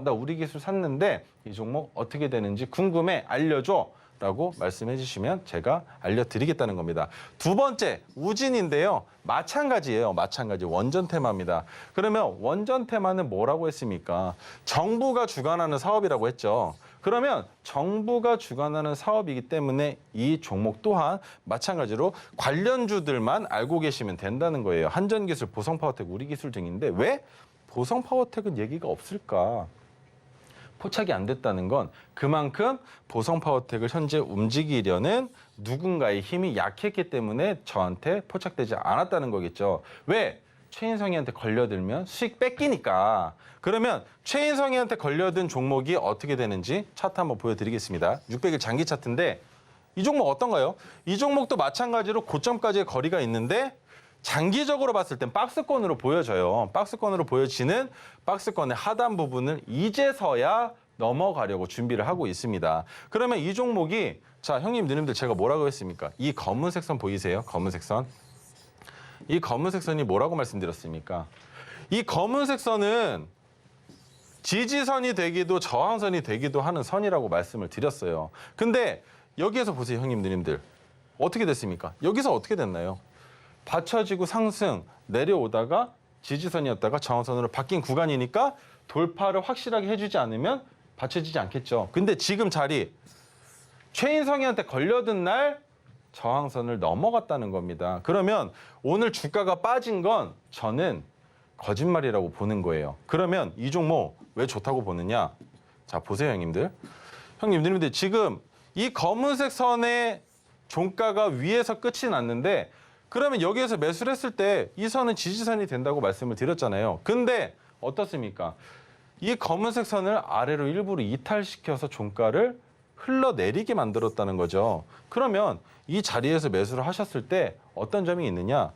나 우리 기술 샀는데 이 종목 어떻게 되는지 궁금해, 알려줘 라고 말씀해 주시면 제가 알려드리겠다는 겁니다. 두 번째, 우진인데요. 마찬가지예요. 마찬가지. 원전 테마입니다. 그러면 원전 테마는 뭐라고 했습니까? 정부가 주관하는 사업이라고 했죠. 그러면 정부가 주관하는 사업이기 때문에 이 종목 또한 마찬가지로 관련주들만 알고 계시면 된다는 거예요. 한전기술, 보성파워텍, 우리기술 등인데 왜 보성파워텍은 얘기가 없을까? 포착이 안 됐다는 건 그만큼 보성파워텍을 현재 움직이려는 누군가의 힘이 약했기 때문에 저한테 포착되지 않았다는 거겠죠. 왜? 최인성이한테 걸려들면 수익 뺏기니까. 그러면 최인성이한테 걸려든 종목이 어떻게 되는지 차트 한번 보여드리겠습니다. 600일 장기 차트인데 이 종목 어떤가요? 이 종목도 마찬가지로 고점까지의 거리가 있는데 장기적으로 봤을 땐 박스권으로 보여져요. 박스권으로 보여지는 박스권의 하단 부분을 이제서야 넘어가려고 준비를 하고 있습니다. 그러면 이 종목이, 자, 형님, 누님들 제가 뭐라고 했습니까? 이 검은색 선 보이세요? 검은색 선. 이 검은색 선이 뭐라고 말씀드렸습니까? 이 검은색 선은 지지선이 되기도 저항선이 되기도 하는 선이라고 말씀을 드렸어요. 근데 여기에서 보세요, 형님, 누님들. 어떻게 됐습니까? 여기서 어떻게 됐나요? 받쳐지고 상승, 내려오다가 지지선이었다가 저항선으로 바뀐 구간이니까 돌파를 확실하게 해주지 않으면 받쳐지지 않겠죠. 근데 지금 자리, 최인성이한테 걸려든 날 저항선을 넘어갔다는 겁니다. 그러면 오늘 주가가 빠진 건 저는 거짓말이라고 보는 거예요. 그러면 이 종목 왜 좋다고 보느냐? 자, 보세요, 형님들. 형님들, 지금 이 검은색 선의 종가가 위에서 끝이 났는데, 그러면 여기에서 매수를 했을 때 이 선은 지지선이 된다고 말씀을 드렸잖아요. 근데 어떻습니까? 이 검은색 선을 아래로 일부러 이탈시켜서 종가를 흘러내리게 만들었다는 거죠. 그러면 이 자리에서 매수를 하셨을 때 어떤 점이 있느냐?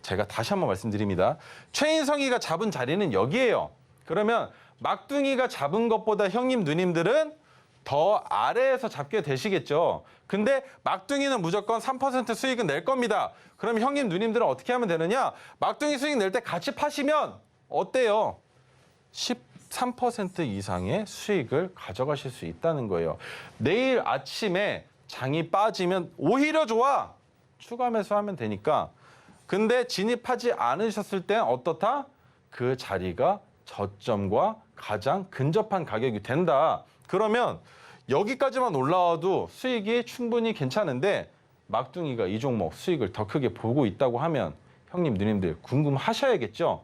제가 다시 한번 말씀드립니다. 최인성이가 잡은 자리는 여기예요. 그러면 막둥이가 잡은 것보다 형님, 누님들은 더 아래에서 잡게 되시겠죠. 근데 막둥이는 무조건 3% 수익은 낼 겁니다. 그럼 형님, 누님들은 어떻게 하면 되느냐? 막둥이 수익 낼 때 같이 파시면 어때요? 13% 이상의 수익을 가져가실 수 있다는 거예요. 내일 아침에 장이 빠지면 오히려 좋아. 추가 매수하면 되니까. 근데 진입하지 않으셨을 땐 어떻다? 그 자리가 저점과 가장 근접한 가격이 된다. 그러면 여기까지만 올라와도 수익이 충분히 괜찮은데 막둥이가 이 종목 수익을 더 크게 보고 있다고 하면 형님, 누님들 궁금하셔야겠죠?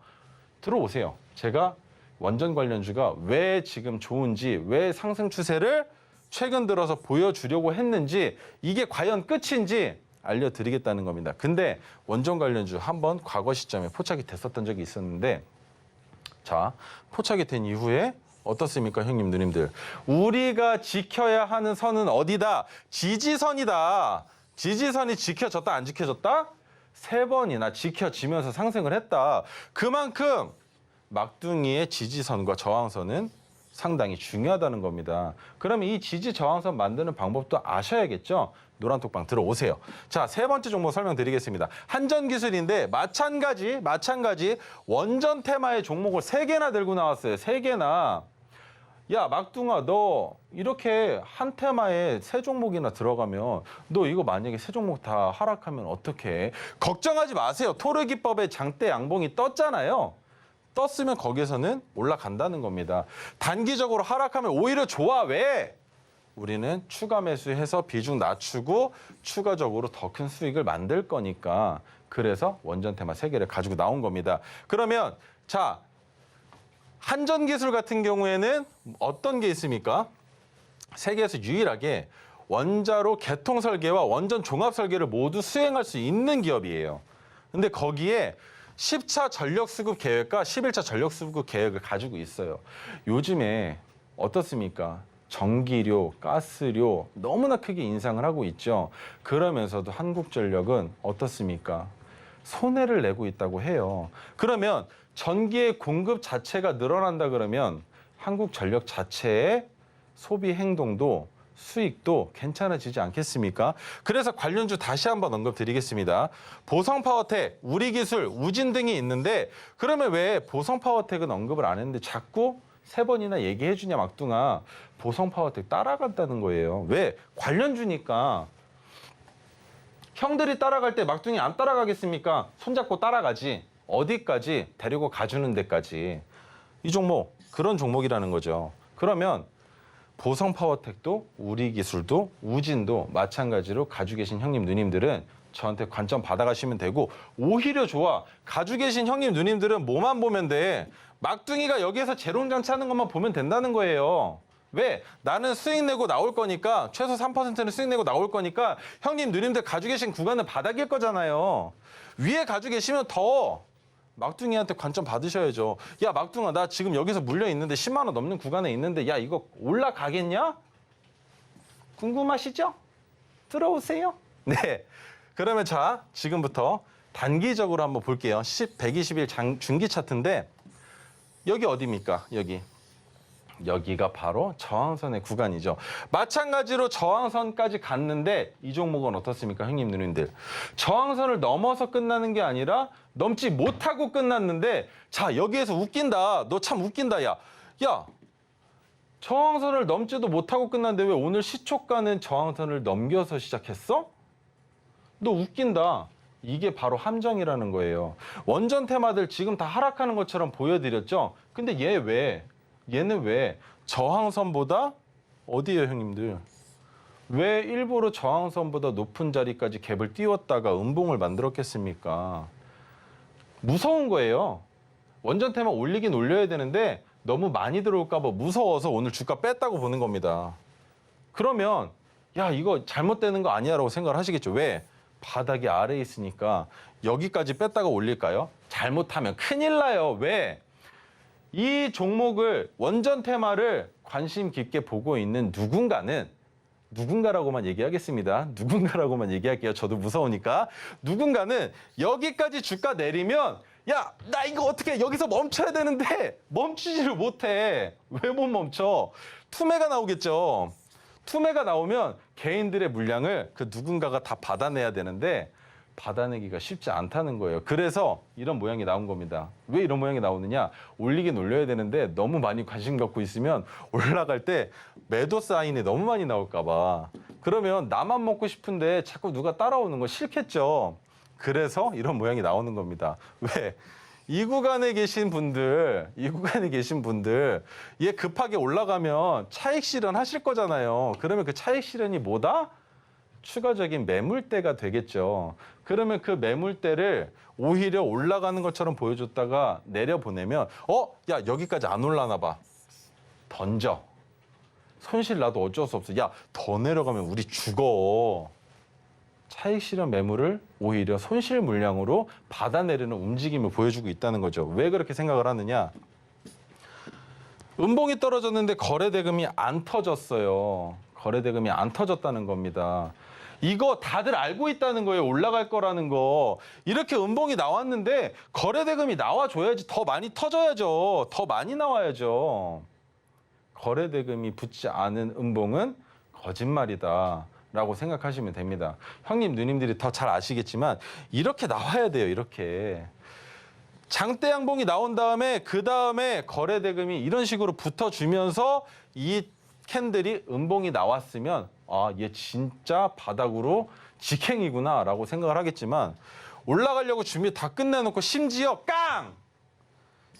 들어오세요. 제가 원전 관련주가 왜 지금 좋은지, 왜 상승 추세를 최근 들어서 보여주려고 했는지, 이게 과연 끝인지 알려드리겠다는 겁니다. 근데 원전 관련주 한번 과거 시점에 포착이 됐었던 적이 있었는데, 자, 포착이 된 이후에 어떻습니까, 형님, 누님들? 우리가 지켜야 하는 선은 어디다? 지지선이다. 지지선이 지켜졌다, 안 지켜졌다? 3번이나 지켜지면서 상승을 했다. 그만큼 막둥이의 지지선과 저항선은 상당히 중요하다는 겁니다. 그러면 이 지지 저항선 만드는 방법도 아셔야겠죠? 노란톡방 들어오세요. 자, 3번째 종목 설명드리겠습니다. 한전기술인데 마찬가지 원전 테마의 종목을 3개나 들고 나왔어요. 3개나. 야, 막둥아, 너 이렇게 한 테마에 3종목이나 들어가면 너 이거 만약에 3종목 다 하락하면 어떡해? 걱정하지 마세요. 토르기법의 장대 양봉이 떴잖아요. 떴으면 거기에서는 올라간다는 겁니다. 단기적으로 하락하면 오히려 좋아. 왜? 우리는 추가 매수해서 비중 낮추고 추가적으로 더 큰 수익을 만들 거니까. 그래서 원전 테마 3개를 가지고 나온 겁니다. 그러면 자, 한전기술 같은 경우에는 어떤 게 있습니까? 세계에서 유일하게 원자로 개통 설계와 원전 종합 설계를 모두 수행할 수 있는 기업이에요. 근데 거기에 10차 전력 수급 계획과 11차 전력 수급 계획을 가지고 있어요. 요즘에 어떻습니까? 전기료, 가스료 너무나 크게 인상을 하고 있죠. 그러면서도 한국전력은 어떻습니까? 손해를 내고 있다고 해요. 그러면 전기의 공급 자체가 늘어난다 그러면 한국전력 자체의 소비 행동도 수익도 괜찮아지지 않겠습니까? 그래서 관련주 다시 한번 언급드리겠습니다. 보성파워텍, 우리기술, 우진 등이 있는데 그러면 왜 보성파워텍은 언급을 안 했는데 자꾸 3번이나 얘기해 주냐, 막둥아. 보성파워텍 따라간다는 거예요. 왜? 관련주니까. 형들이 따라갈 때 막둥이 안 따라가겠습니까? 손잡고 따라가지. 어디까지? 데리고 가주는 데까지. 이 종목, 그런 종목이라는 거죠. 그러면 보성파워텍도 우리기술도 우진도 마찬가지로 가지고 계신 형님 누님들은 저한테 관점 받아가시면 되고 오히려 좋아. 가지고 계신 형님 누님들은 뭐만 보면 돼. 막둥이가 여기에서 재롱잔치 하는 것만 보면 된다는 거예요. 왜? 나는 수익 내고 나올 거니까 최소 3%는 수익 내고 나올 거니까 형님 누님들 가지고 계신 구간은 바닥일 거잖아요. 위에 가지고 계시면 더 막둥이한테 관점 받으셔야죠. 야, 막둥아, 나 지금 여기서 물려 있는데 10만 원 넘는 구간에 있는데 야, 이거 올라가겠냐? 궁금하시죠? 들어오세요. 네. 그러면 자, 지금부터 단기적으로 한번 볼게요. 120일 중기 차트인데 여기 어디입니까? 여기가 바로 저항선의 구간이죠. 마찬가지로 저항선까지 갔는데 이 종목은 어떻습니까, 형님 누님들? 저항선을 넘어서 끝나는 게 아니라 넘지 못하고 끝났는데 자, 여기에서 웃긴다. 너 참 웃긴다, 야. 야, 저항선을 넘지도 못하고 끝났는데 왜 오늘 시초가는 저항선을 넘겨서 시작했어? 너 웃긴다. 이게 바로 함정이라는 거예요. 원전 테마들 지금 다 하락하는 것처럼 보여드렸죠? 근데 얘는 왜 저항선보다 어디예요, 형님들? 왜 일부러 저항선보다 높은 자리까지 갭을 띄웠다가 음봉을 만들었겠습니까? 무서운 거예요. 원전 테마 올리긴 올려야 되는데 너무 많이 들어올까 봐 무서워서 오늘 주가 뺐다고 보는 겁니다. 그러면 야, 이거 잘못되는 거 아니야라고 생각을 하시겠죠. 왜? 바닥이 아래에 있으니까 여기까지 뺐다가 올릴까요? 잘못하면 큰일 나요. 왜? 이 종목을 원전 테마를 관심 깊게 보고 있는 누군가라고만 얘기하겠습니다. 누군가라고만 얘기할게요. 저도 무서우니까. 누군가는 여기까지 주가 내리면 야, 나 이거 어떻게 여기서 멈춰야 되는데 멈추지를 못해. 왜 못 멈춰? 투매가 나오겠죠. 투매가 나오면 개인들의 물량을 그 누군가가 다 받아내야 되는데 받아내기가 쉽지 않다는 거예요. 그래서 이런 모양이 나온 겁니다. 왜 이런 모양이 나오느냐? 올리긴 올려야 되는데 너무 많이 관심 갖고 있으면 올라갈 때 매도 사인이 너무 많이 나올까 봐. 그러면 나만 먹고 싶은데 자꾸 누가 따라오는 거 싫겠죠. 그래서 이런 모양이 나오는 겁니다. 왜? 이 구간에 계신 분들, 얘 급하게 올라가면 차익 실현하실 거잖아요. 그러면 그 차익 실현이 뭐다? 추가적인 매물대가 되겠죠. 그러면 그 매물대를 오히려 올라가는 것처럼 보여줬다가 내려보내면 야, 여기까지 안 올라나 봐. 던져. 손실 나도 어쩔 수 없어. 야, 더 내려가면 우리 죽어. 차익 실현 매물을 오히려 손실 물량으로 받아내려는 움직임을 보여주고 있다는 거죠. 왜 그렇게 생각을 하느냐? 음봉이 떨어졌는데 거래대금이 안 터졌어요. 거래대금이 안 터졌다는 겁니다. 이거 다들 알고 있다는 거예요. 올라갈 거라는 거. 이렇게 음봉이 나왔는데 거래대금이 나와줘야지. 더 많이 터져야죠. 더 많이 나와야죠. 거래대금이 붙지 않은 음봉은 거짓말이다 라고 생각하시면 됩니다. 형님, 누님들이 더 잘 아시겠지만 이렇게 나와야 돼요. 이렇게. 장대 양봉이 나온 다음에 그 다음에 거래대금이 이런 식으로 붙어주면서 이 캔들이 음봉이 나왔으면 아, 얘 진짜 바닥으로 직행이구나 라고 생각을 하겠지만 올라가려고 준비 다 끝내놓고 심지어 깡!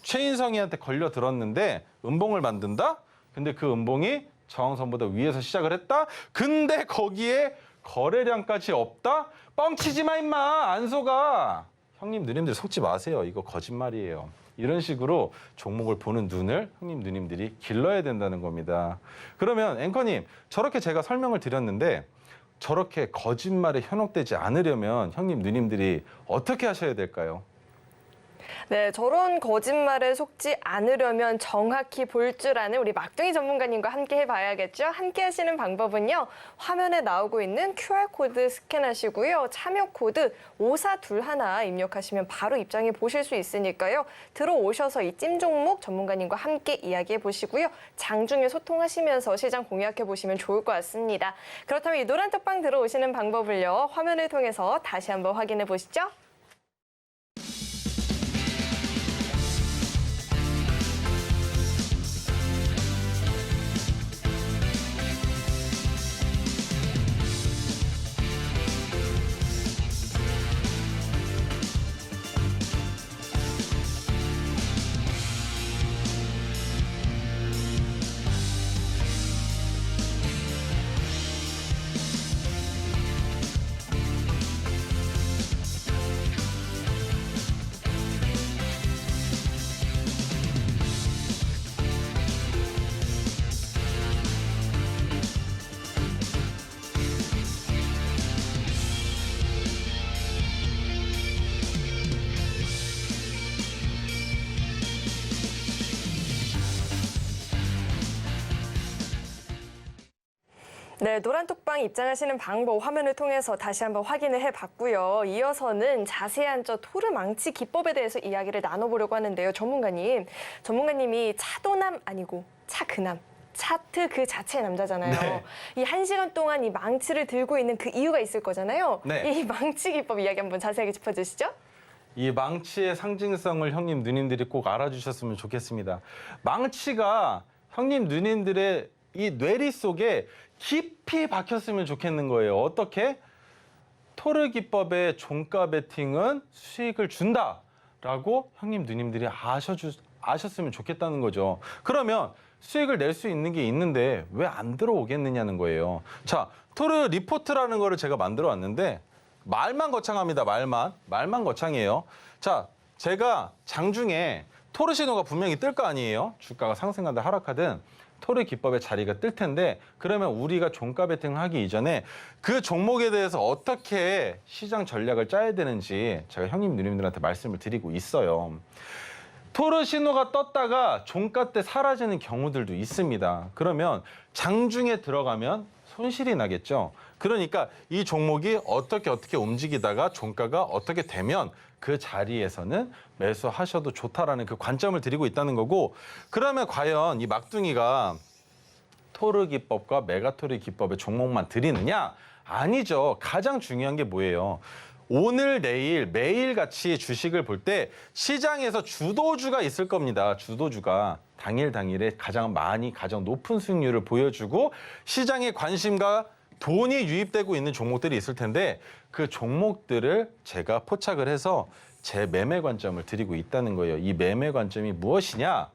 최인성이한테 걸려들었는데 음봉을 만든다? 근데 그 음봉이 저항선보다 위에서 시작을 했다? 근데 거기에 거래량까지 없다? 뻥치지 마 임마 안 속아. 형님 누님들 속지 마세요. 이거 거짓말이에요. 이런 식으로 종목을 보는 눈을 형님 누님들이 길러야 된다는 겁니다. 그러면 앵커님 저렇게 제가 설명을 드렸는데 저렇게 거짓말에 현혹되지 않으려면 형님 누님들이 어떻게 하셔야 될까요? 네, 저런 거짓말에 속지 않으려면 정확히 볼 줄 아는 우리 막둥이 전문가님과 함께 해봐야겠죠. 함께 하시는 방법은요. 화면에 나오고 있는 QR코드 스캔하시고요. 참여 코드 5421 입력하시면 바로 입장해 보실 수 있으니까요. 들어오셔서 이 찜 종목 전문가님과 함께 이야기해 보시고요. 장중에 소통하시면서 시장 공략해 보시면 좋을 것 같습니다. 그렇다면 이 노란 톡방 들어오시는 방법을요. 화면을 통해서 다시 한번 확인해 보시죠. 네, 노란톡방 입장하시는 방법 화면을 통해서 다시 한번 확인을 해봤고요. 이어서는 자세한 저 토르 망치 기법에 대해서 이야기를 나눠보려고 하는데요. 전문가님이 차도남 아니고 차그남. 차트 그 자체의 남자잖아요. 네. 이 1시간 동안 이 망치를 들고 있는 그 이유가 있을 거잖아요. 네. 이 망치 기법 이야기 한번 자세하게 짚어주시죠. 이 망치의 상징성을 형님 누님들이 꼭 알아주셨으면 좋겠습니다. 망치가 형님 누님들의 이 뇌리 속에 깊이 박혔으면 좋겠는 거예요. 어떻게? 토르 기법의 종가 베팅은 수익을 준다라고 형님 누님들이 아셨으면 좋겠다는 거죠. 그러면 수익을 낼 수 있는 게 있는데 왜 안 들어오겠느냐는 거예요. 자, 토르 리포트라는 거를 제가 만들어 왔는데 말만 거창합니다. 말만 거창해요. 자, 제가 장중에 토르 신호가 분명히 뜰 거 아니에요. 주가가 상승하든 하락하든 토르 기법의 자리가 뜰 텐데 그러면 우리가 종가 베팅을 하기 이전에 그 종목에 대해서 어떻게 시장 전략을 짜야 되는지 제가 형님 누님들한테 말씀을 드리고 있어요. 토르 신호가 떴다가 종가 때 사라지는 경우들도 있습니다. 그러면 장중에 들어가면 손실이 나겠죠. 그러니까 이 종목이 어떻게 움직이다가 종가가 어떻게 되면 그 자리에서는 매수하셔도 좋다라는 그 관점을 드리고 있다는 거고, 그러면 과연 이 막둥이가 토르 기법과 메가토르 기법의 종목만 드리느냐? 아니죠. 가장 중요한 게 뭐예요? 오늘, 내일, 매일같이 주식을 볼 때 시장에서 주도주가 있을 겁니다. 주도주가 당일에 가장 높은 수익률을 보여주고 시장의 관심과 돈이 유입되고 있는 종목들이 있을 텐데 그 종목들을 제가 포착을 해서 제 매매 관점을 드리고 있다는 거예요. 이 매매 관점이 무엇이냐?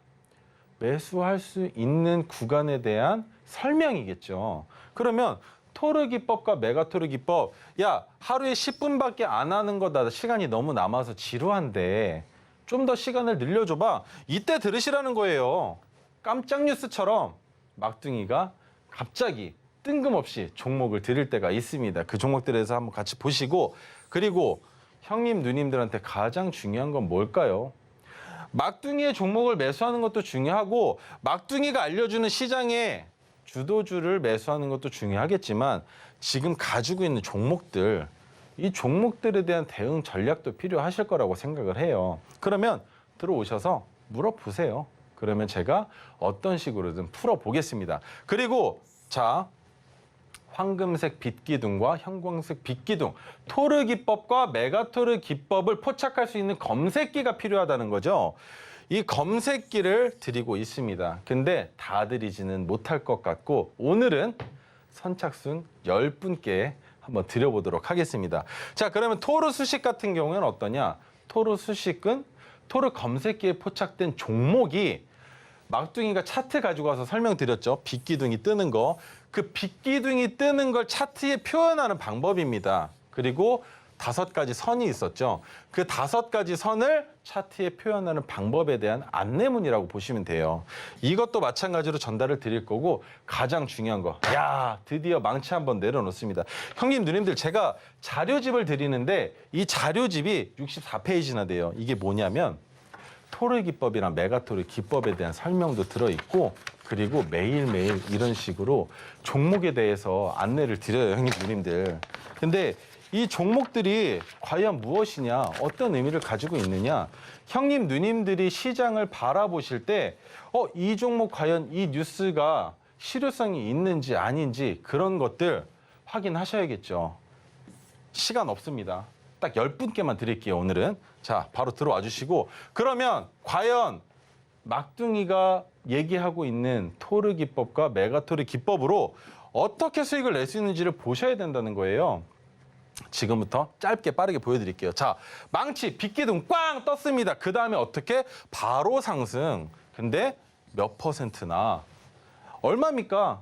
매수할 수 있는 구간에 대한 설명이겠죠. 그러면 토르 기법과 메가토르 기법, 야, 하루에 10분밖에 안 하는 거다. 시간이 너무 남아서 지루한데 좀 더 시간을 늘려줘봐. 이때 들으시라는 거예요. 깜짝 뉴스처럼 막둥이가 갑자기 뜬금없이 종목을 드릴 때가 있습니다. 그 종목들에서 한번 같이 보시고, 그리고 형님 누님들한테 가장 중요한 건 뭘까요? 막둥이의 종목을 매수하는 것도 중요하고 막둥이가 알려주는 시장의 주도주를 매수하는 것도 중요하겠지만 지금 가지고 있는 종목들, 이 종목들에 대한 대응 전략도 필요하실 거라고 생각을 해요. 그러면 들어오셔서 물어보세요. 그러면 제가 어떤 식으로든 풀어보겠습니다. 그리고 자, 황금색 빛기둥과 형광색 빛기둥, 토르 기법과 메가토르 기법을 포착할 수 있는 검색기가 필요하다는 거죠. 이 검색기를 드리고 있습니다. 근데 다 드리지는 못할 것 같고 오늘은 선착순 10분께 한번 드려보도록 하겠습니다. 자, 그러면 토르 수식 같은 경우에는 어떠냐? 토르 수식은 토르 검색기에 포착된 종목이 막둥이가 차트 가지고 와서 설명드렸죠. 빛기둥이 뜨는 거. 그 빛기둥이 뜨는 걸 차트에 표현하는 방법입니다. 그리고 5가지 선이 있었죠. 그 5가지 선을 차트에 표현하는 방법에 대한 안내문이라고 보시면 돼요. 이것도 마찬가지로 전달을 드릴 거고 가장 중요한 거. 야, 드디어 망치 한번 내려놓습니다. 형님, 누님들 제가 자료집을 드리는데 이 자료집이 64페이지나 돼요. 이게 뭐냐면 토르 기법이랑 메가토르 기법에 대한 설명도 들어있고 그리고 매일매일 이런 식으로 종목에 대해서 안내를 드려요, 형님, 누님들. 근데 이 종목들이 과연 무엇이냐, 어떤 의미를 가지고 있느냐, 형님, 누님들이 시장을 바라보실 때 이 종목 과연 이 뉴스가 실효성이 있는지 아닌지 그런 것들 확인하셔야겠죠. 시간 없습니다. 딱 10분께만 드릴게요, 오늘은. 자, 바로 들어와 주시고 그러면 과연 막둥이가 얘기하고 있는 토르 기법과 메가토르 기법으로 어떻게 수익을 낼 수 있는지를 보셔야 된다는 거예요. 지금부터 짧게 빠르게 보여드릴게요. 자, 망치, 빛기둥 꽝 떴습니다. 그 다음에 어떻게? 바로 상승. 근데 몇 %나? 얼마입니까?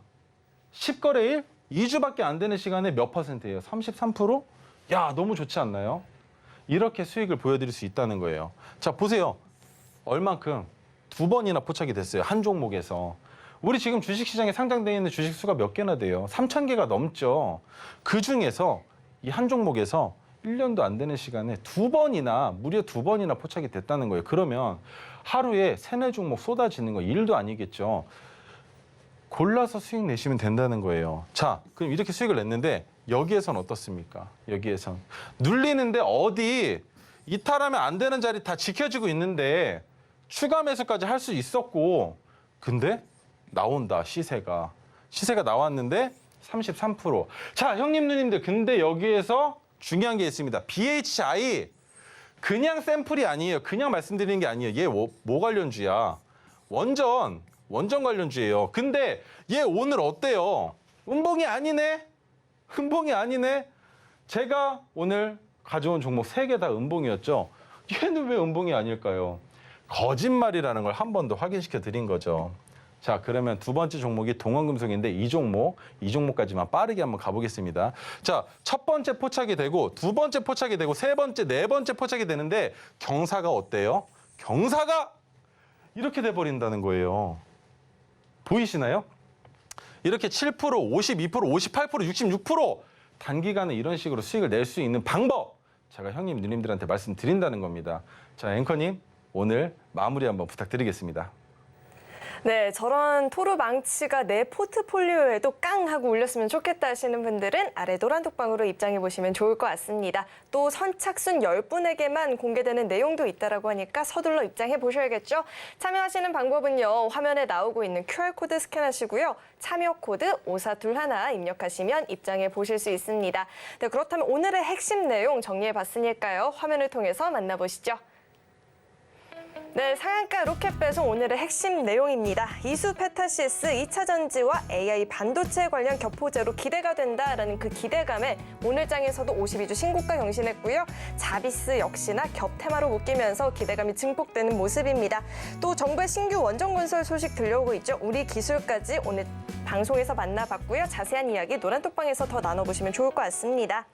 10거래일? 2주밖에 안 되는 시간에 몇 %예요? 33%? 야, 너무 좋지 않나요? 이렇게 수익을 보여드릴 수 있다는 거예요. 자, 보세요. 얼만큼? 2번이나 포착이 됐어요. 한 종목에서. 우리 지금 주식시장에 상장되어 있는 주식 수가 몇 개나 돼요? 3,000개가 넘죠. 그중에서 이 한 종목에서 1년도 안 되는 시간에 2번이나 무려 2번이나 포착이 됐다는 거예요. 그러면 하루에 3-4종목 쏟아지는 거 일도 아니겠죠. 골라서 수익 내시면 된다는 거예요. 자, 그럼 이렇게 수익을 냈는데 여기에선 어떻습니까? 여기에선 눌리는데 어디 이탈하면 안 되는 자리 다 지켜지고 있는데 추가 매수까지 할 수 있었고 근데 나온다, 시세가 나왔는데 33%. 자, 형님 누님들, 근데 여기에서 중요한 게 있습니다. BHI 그냥 샘플이 아니에요. 그냥 말씀드리는 게 아니에요. 얘 뭐 관련주야? 원전 관련주예요. 근데 얘 오늘 어때요? 음봉이 아니네. 제가 오늘 가져온 종목 3개 다 음봉이었죠. 얘는 왜 음봉이 아닐까요? 거짓말이라는 걸 한 번 더 확인시켜 드린 거죠. 자, 그러면 2번째 종목이 동원금속인데 이 종목까지만 빠르게 한번 가보겠습니다. 자, 첫 번째 포착이 되고 2번째 포착이 되고 3번째, 4번째 포착이 되는데 경사가 어때요? 경사가 이렇게 돼버린다는 거예요. 보이시나요? 이렇게 7%, 52%, 58%, 66% 단기간에 이런 식으로 수익을 낼 수 있는 방법 제가 형님, 누님들한테 말씀드린다는 겁니다. 자, 앵커님, 오늘 마무리 한번 부탁드리겠습니다. 네, 저런 토르 망치가 내 포트폴리오에도 깡 하고 울렸으면 좋겠다 하시는 분들은 아래 노란 톡방으로 입장해 보시면 좋을 것 같습니다. 또 선착순 10분에게만 공개되는 내용도 있다라고 하니까 서둘러 입장해 보셔야겠죠. 참여하시는 방법은요, 화면에 나오고 있는 QR코드 스캔하시고요. 참여 코드 5421 입력하시면 입장해 보실 수 있습니다. 네, 그렇다면 오늘의 핵심 내용 정리해 봤으니까요. 화면을 통해서 만나보시죠. 네, 상한가 로켓 배송 오늘의 핵심 내용입니다. 이수 페타시스 2차 전지와 AI 반도체 관련 겹호재로 기대가 된다라는 그 기대감에 오늘 장에서도 52주 신고가 경신했고요. 자비스 역시나 겹테마로 묶이면서 기대감이 증폭되는 모습입니다. 또 정부의 신규 원전건설 소식 들려오고 있죠. 우리 기술까지 오늘 방송에서 만나봤고요. 자세한 이야기 노란톡방에서 더 나눠보시면 좋을 것 같습니다.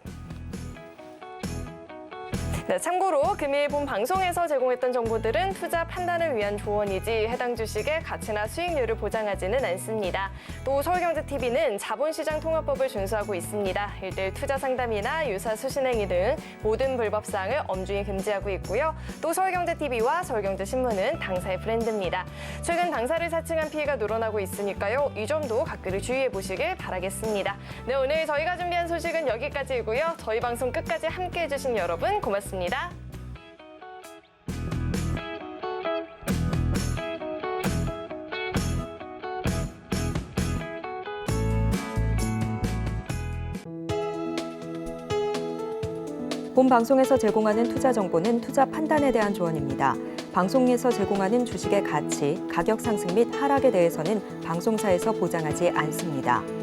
네, 참고로 금일 본 방송에서 제공했던 정보들은 투자 판단을 위한 조언이지 해당 주식의 가치나 수익률을 보장하지는 않습니다. 또 서울경제TV는 자본시장 통합법을 준수하고 있습니다. 일대일 투자 상담이나 유사 수신행위 등 모든 불법 사항을 엄중히 금지하고 있고요. 또 서울경제TV와 서울경제신문은 당사의 브랜드입니다. 최근 당사를 사칭한 피해가 늘어나고 있으니까요. 이 점도 각별히 주의해 보시길 바라겠습니다. 네, 오늘 저희가 준비한 소식은 여기까지이고요. 저희 방송 끝까지 함께해 주신 여러분 고맙습니다. 본 방송에서 제공하는 투자 정보는 투자 판단에 대한 조언입니다. 방송에서 제공하는 주식의 가치, 가격 상승 및 하락에 대해서는 방송사에서 보장하지 않습니다.